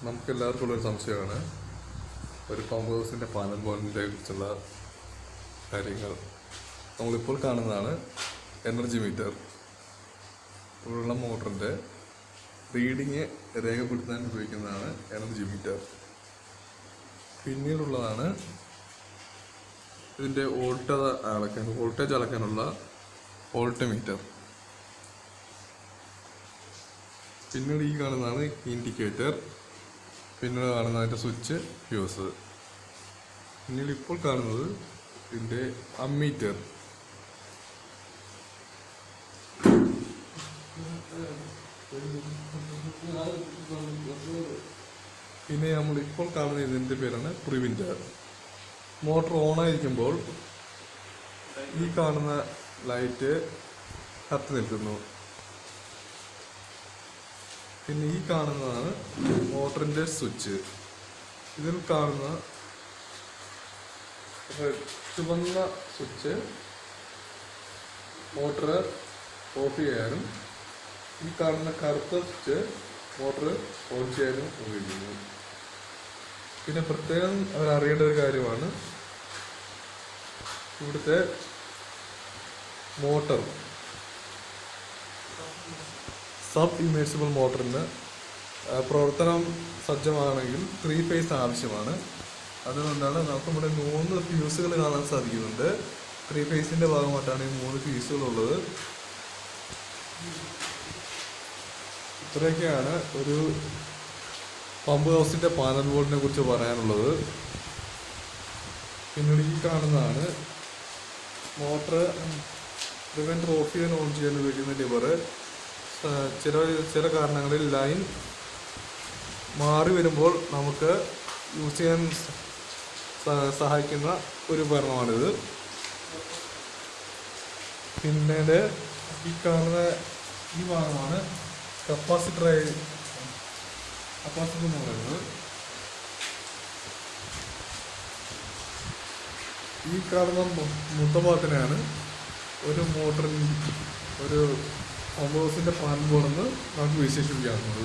നമുക്ക് എല്ലാവർക്കും ഉള്ളൊരു സംശയമാണ് ഒരു പമ്പ് ഹൗസിൻ്റെ പാനൽ ബോർഡിനെ കുറിച്ചുള്ള കാര്യങ്ങൾ. നമ്മളിപ്പോൾ കാണുന്നതാണ് എനർജി മീറ്റർ. ഉള്ള മോട്ടറിൻ്റെ റീഡിങ് രേഖപ്പെടുത്താൻ ഉപയോഗിക്കുന്നതാണ് എനർജി മീറ്റർ. പിന്നീടുള്ളതാണ് ഇതിൻ്റെ വോൾട്ടേജ് അളക്കാനുള്ള വോൾട്ട് മീറ്റർ. പിന്നീട് ഈ കാണുന്നതാണ് ഇൻഡിക്കേറ്റർ. പിന്നീട് കാണുന്ന അതിൻ്റെ സ്വിച്ച്, ഫ്യൂസ്. പിന്നീട് ഇപ്പോൾ കാണുന്നത് ഇതിൻ്റെ അമ്മീറ്റർ. പിന്നെ നമ്മൾ ഇപ്പോൾ കാണുന്ന ഇതിൻ്റെ പേരാണ് പ്രിവിൻ്റർ. മോട്ടർ ഓണായിരിക്കുമ്പോൾ ഈ കാണുന്ന ലൈറ്റ് കത്തി നിൽക്കുന്നു. പിന്നെ ഈ കാണുന്നതാണ് മോട്ടറിൻ്റെ സ്വിച്ച്. ഇതിൽ കാണുന്ന ചുവന്ന സ്വിച്ച് മോട്ടർ ഓഫ് ചെയ്യാനും ഈ കാണുന്ന കറുത്ത സ്വിച്ച് മോട്ടർ ഓൺ ചെയ്യാനും ഉപയോഗിക്കുന്നു. പിന്നെ പ്രത്യേകം അവരറിയേണ്ട ഒരു കാര്യമാണ് ഇവിടുത്തെ മോട്ടർ സബ് ഇമേഴ്സിബിൾ മോട്ടറിന് പ്രവർത്തനം സജ്ജമാണെങ്കിൽ 3 ഫേസ് ആവശ്യമാണ്. അതുകൊണ്ടാണ് നമുക്ക് ഇവിടെ 3 ഫ്യൂസുകൾ കാണാൻ സാധിക്കുന്നുണ്ട്. 3 ഫേസിൻ്റെ ഭാഗമായിട്ടാണ് ഈ 3 ഫ്യൂസുകളുള്ളത്. ഇത്രയൊക്കെയാണ് ഒരു പമ്പ് ഹൗസിൻ്റെ പാനൽ ബോർഡിനെ കുറിച്ച് പറയാനുള്ളത്. പിന്നീട് ഈ കാണുന്നതാണ് മോട്ടർ പ്രിവെൻറ്റർ ഓഫ് ചെയ്യാൻ ഓൺ ചെയ്യാൻ ഉപയോഗിക്കുന്ന ലിവർ. ചില കാരണങ്ങളിൽ ലൈൻ മാറി വരുമ്പോൾ നമുക്ക് യൂസ് ചെയ്യാൻ സഹായിക്കുന്ന ഒരു ഉപകരണമാണിത്. പിന്നീട് ഈ കാണുന്ന ഈ ഭാഗമാണ് കപ്പാസിറ്റർ എന്ന് പറയുന്നത്. ഈ കാണുന്ന മുത്തഭാഗത്തിനെയാണ് ഒരു പമ്പ് ഹൗസിൻ്റെ പാനൽ ബോർഡെന്ന് നമുക്ക് വിശേഷിപ്പിക്കാവുന്നത്.